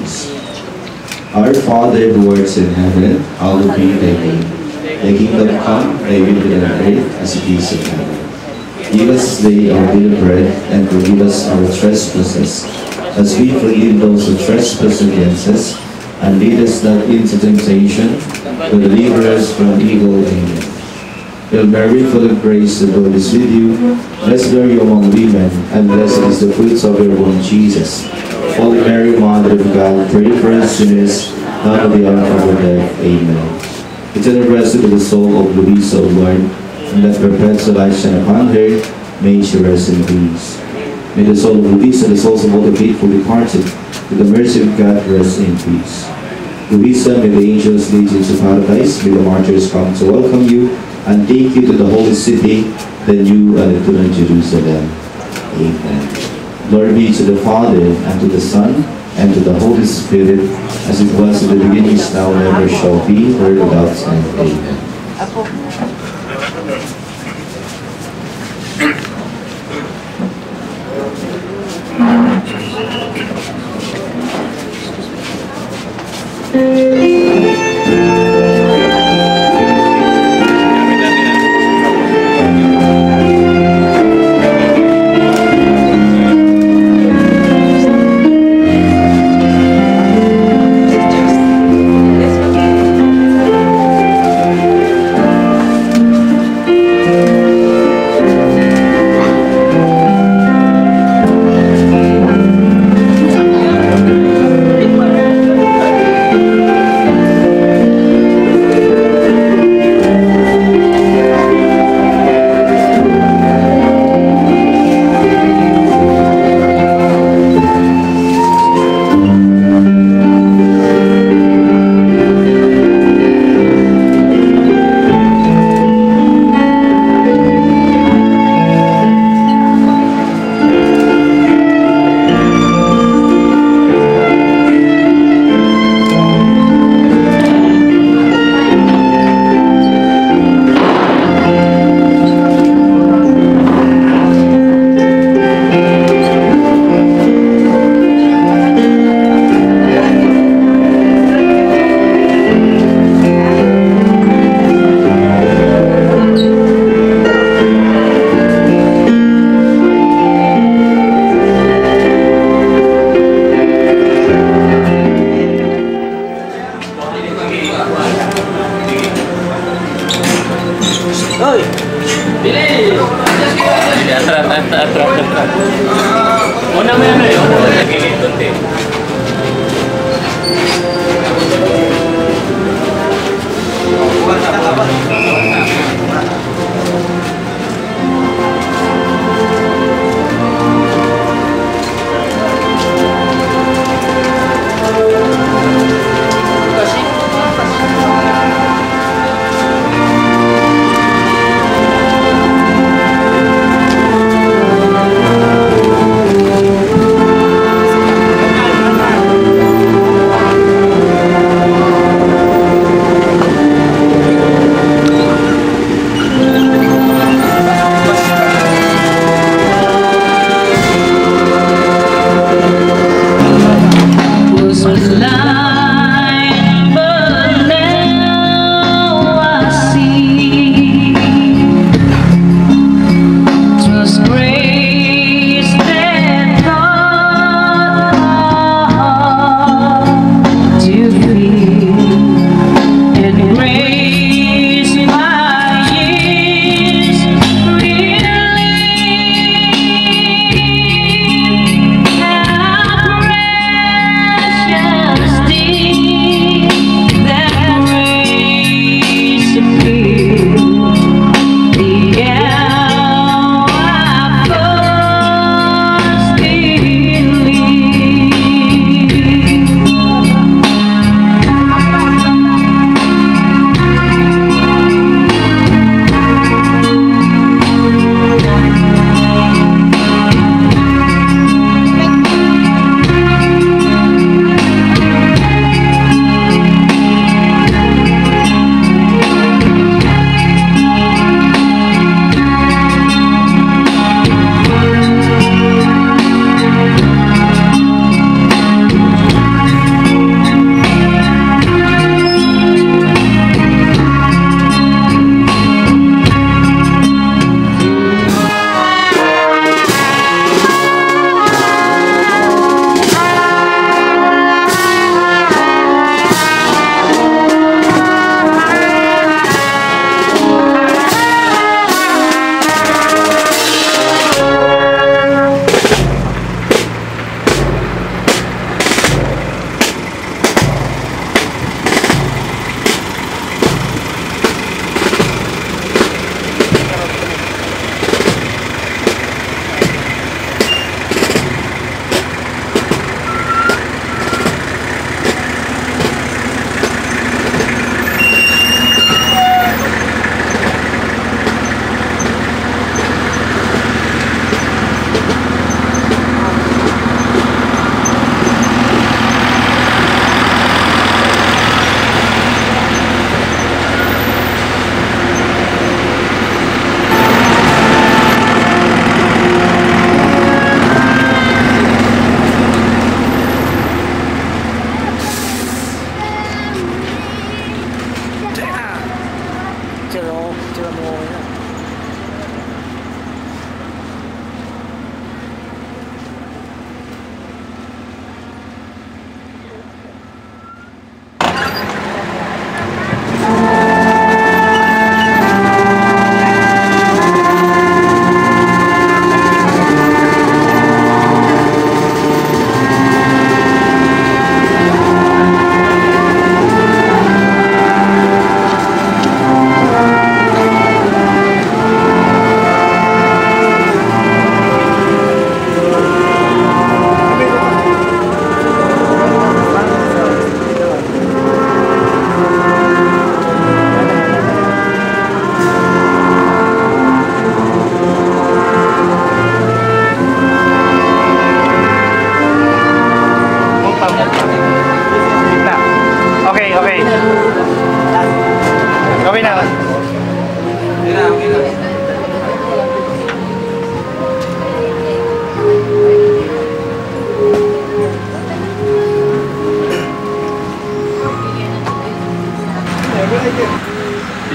praise. Our Father who art in heaven, hallowed be thy name. Thy kingdom come, thy will be done on earth as it is in heaven. Give us today our daily bread, and forgive us our trespasses, as we forgive those who trespass against us. And lead us not into temptation, but deliver us from evil. Amen. Hail Mary, full of grace, the Lord is with you. Blessed are you among women, and blessed is the fruit of your womb, Jesus. Holy Mary, Mother of God, pray for us sinners, now at the hour of our death. Amen. Eternal rest to the soul of Louisa, O Lord, and let perpetual light shine upon her. May she rest in peace. May the soul of Louisa and the souls of all the faithful departed, with the mercy of God, rest in peace. Louisa, may the angels lead you to paradise. May the martyrs come to welcome you and take you to the holy city, the new and eternal Jerusalem. Amen. Glory be to the Father, and to the Son, and to the Holy Spirit, as it was in the beginning, is now, and ever shall be, world without end. Amen.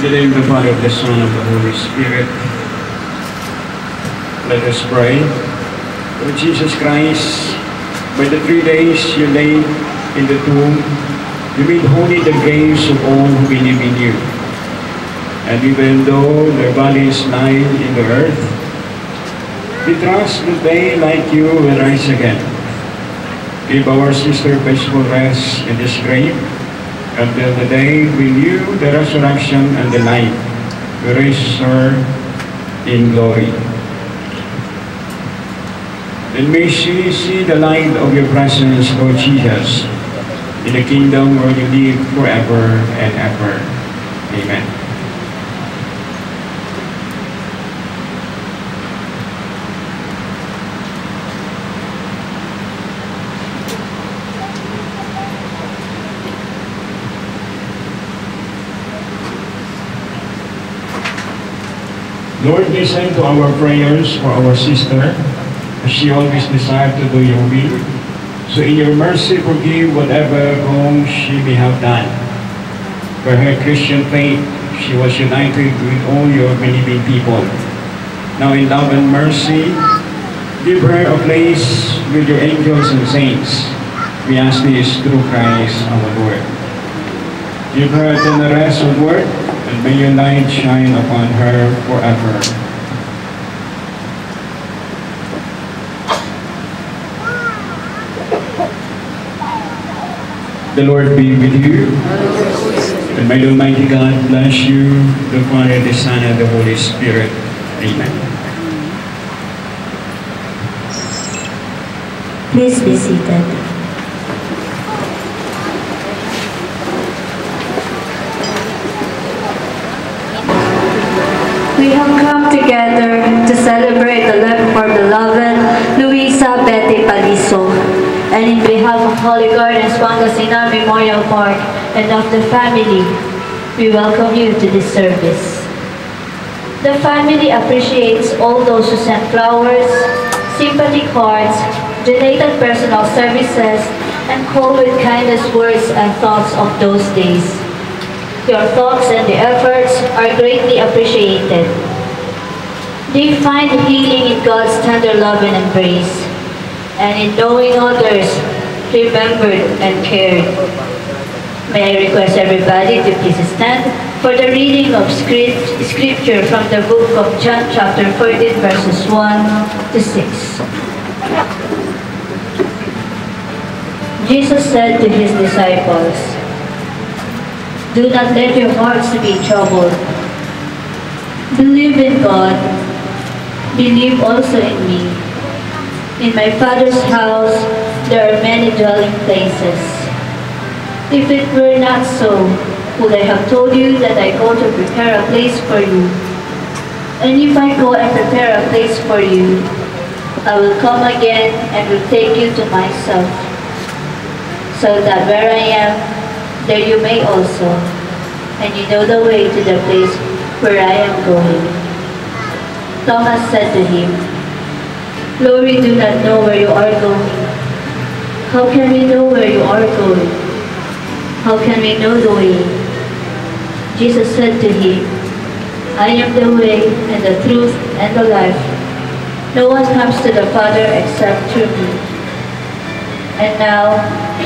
In the name of the Father, of the Son, and of the Holy Spirit, let us pray. Lord Jesus Christ, by the 3 days you lay in the tomb, you made holy the graves of all who believe in you. And even though their bodies lie in the earth, we trust that they, like you, will rise again. Give our sister peaceful rest in this grave until the day we knew the resurrection and the life. We raise her in glory. And may she see the light of your presence, Lord Jesus, in the kingdom where you live forever and ever. Amen. Lord, listen to our prayers for our sister, as she always desired to do your will. So in your mercy, forgive whatever wrong she may have done. For her Christian faith, she was united with all your believing people. Now in love and mercy, give her a place with your angels and saints. We ask this through Christ our Lord. Give her the rest of work, and may your light shine upon her forever. The Lord be with you. And may the Almighty God bless you, the Father, the Son, and the Holy Spirit. Amen. Please be seated. We have come together to celebrate the life of our beloved Luisa Betty Paliso, and in behalf of Holy Gardens Pangasinan Memorial Park and of the family, we welcome you to this service. The family appreciates all those who sent flowers, sympathy cards, donated personal services, and called with kindest words and thoughts of those days. Your thoughts and the efforts are greatly appreciated. They find healing in God's tender love and embrace, and in knowing others remembered and cared. May I request everybody to please stand for the reading of scripture from the book of John chapter 14 verses 1 to 6. Jesus said to his disciples, "Do not let your hearts be troubled. Believe in God. Believe also in me. In my Father's house there are many dwelling places. If it were not so, would I have told you that I go to prepare a place for you? And if I go and prepare a place for you, I will come again and will take you to myself, so that where I am, there you may also, and you know the way to the place where I am going." Thomas said to him, "Lord, we do not know where you are going. How can we know where you are going? How can we know the way?" Jesus said to him, "I am the way and the truth and the life. No one comes to the Father except through me." And now,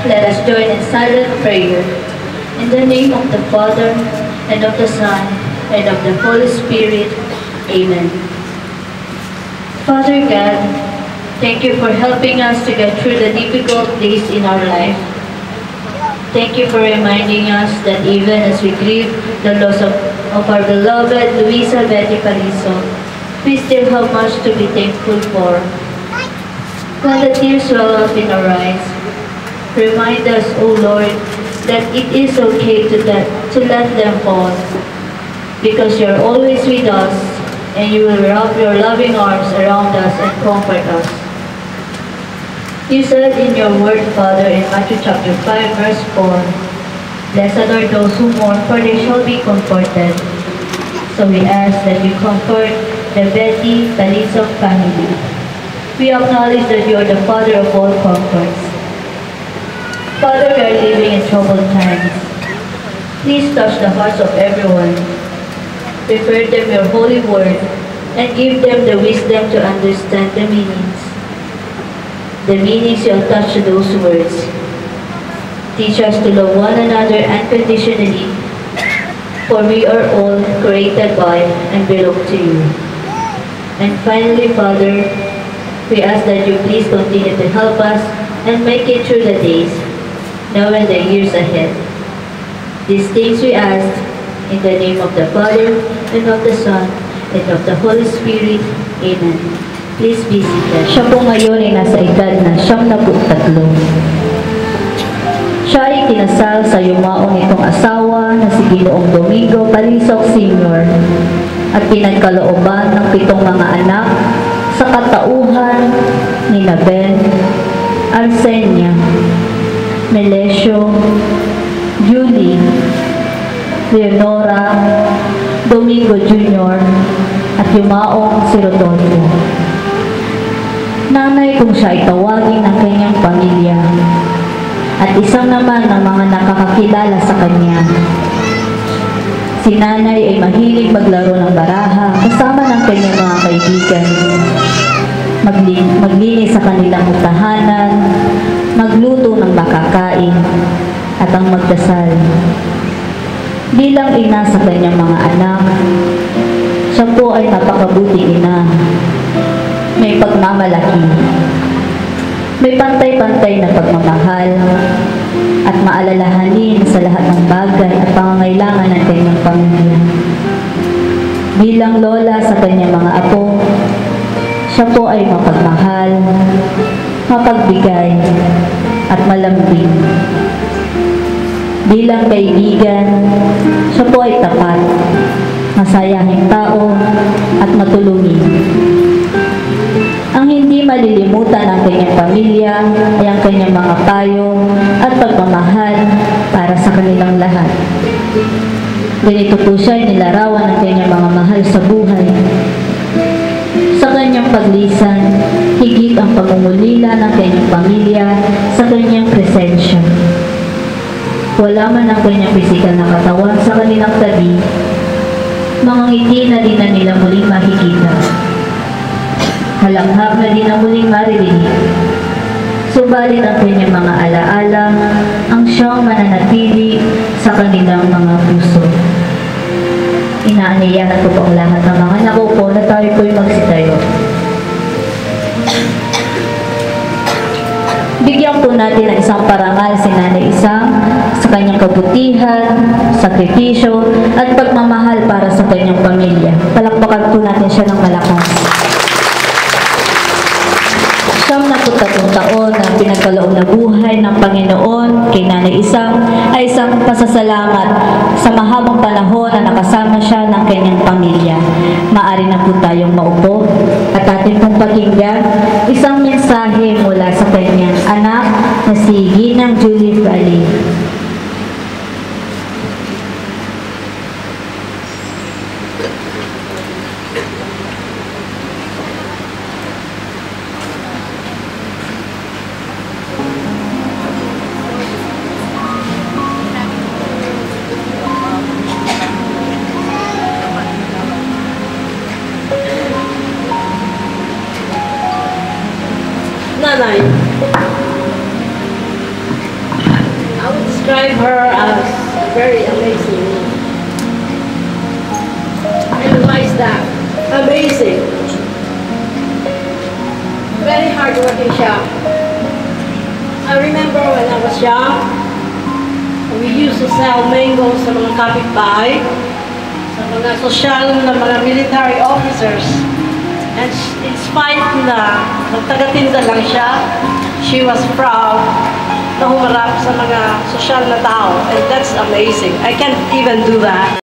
let us join in silent prayer. In the name of the Father, and of the Son, and of the Holy Spirit. Amen. Father God, thank you for helping us to get through the difficult days in our life. Thank you for reminding us that even as we grieve the loss of our beloved Luisa Betty Paliso, we still have much to be thankful for. When the tears well up in our eyes, remind us, O Lord, that it is okay to let them fall, because you're always with us, and you will wrap your loving arms around us and comfort us. You said in your word, Father, in Matthew chapter 5, verse 4, "Blessed are those who mourn, for they shall be comforted." So we ask that you comfort the Betty Paliso family. We acknowledge that you are the Father of all comforts. Father, we are living in troubled times. Please touch the hearts of everyone. Prepare them your holy word, and give them the wisdom to understand the meanings. The meanings you attach to those words. Teach us to love one another unconditionally, for we are all created by and belong to you. And finally, Father, we ask that you please continue to help us and make it through the days, now and the years ahead. These things we ask in the name of the Father, and of the Son, and of the Holy Spirit. Amen. Please be seated. Siya po ngayon ay nasa edad na 73. Siya ay kinasal sa yumaong nitong asawa na si Ginoong Domingo Palisok Sr. at pinagkalooban ng 7 mga anak sa katauhan ni Ben, Arsenia, Melesio, Julie, Leonora, Domingo Jr. at yumaong si Rodolfo. Nanay kung siya ay tawagin ng kanyang pamilya at isang naman ng mga nakakakilala sa kanya. Si nanay ay mahilig maglaro ng baraha kasama ng kanyang mga kaibigan, maglinis sa kanilang tahanan, magluto ng makakain, at ang magdasal. Bilang ina sa kanyang mga anak, siya po ay napakabuting ina. May pagmamalaki, may pantay-pantay na pagmamahal, at maalalahanin sa lahat ng bagay at pangangailangan ng kanyang pamilya. Bilang lola sa kanyang mga apo, siya po ay mapagmahal, mapagbigay, at malambing. Bilang kaibigan, siya po ay tapat, masayahing tao, at matulungin. Ang hindi malilimutan ng kanyang pamilya ay ang kanyang mga payo at pagmamahal para sa kanilang lahat. Ganito po siya nilarawan ng kanyang mga mahal sa buhay. Sa kanyang paglisan, higit ang pangungulila ng kanyang pamilya sa kanyang presensya. Wala man ang kanyang pisikal na katawan sa kanilang tabi, mga ngiti na din na nila muling makikita. Halanghap na din ang muling maririnig. Subalit ang kanyang mga alaala ang siyang mananatili sa kanilang mga puso. Inaaniyahan ko po ang lahat ng mga nakupo na tayo po'y magsitayo. Bigyan po natin ng isang parangal si Nanay Isang sa kanyang kabutihan, sakripisyo, at pagmamahal para sa kanyang pamilya. Palakpakan po natin siya ng malakas. 73 taon na pinagkaloob na buhay ng Panginoon kay Nanay Isang ay isang pasasalamat sa mahabang panahon na nakasama siya ng kanyang pamilya. Maaari na po tayong maupo at atin pong pakinggan isang mensahe mula sa kanyang anak na si Ginang Julie Frali. Nanay, I would describe her as very amazing. And why is that? Amazing. Very hardworking siya. I remember when I was young, we used to sell mangoes sa mga kapitbahay, sa mga sosyal na mga military officers. And in spite na magtaga-tinda lang siya, she was proud na humarap sa mga sosyal na tao. And that's amazing. I can't even do that.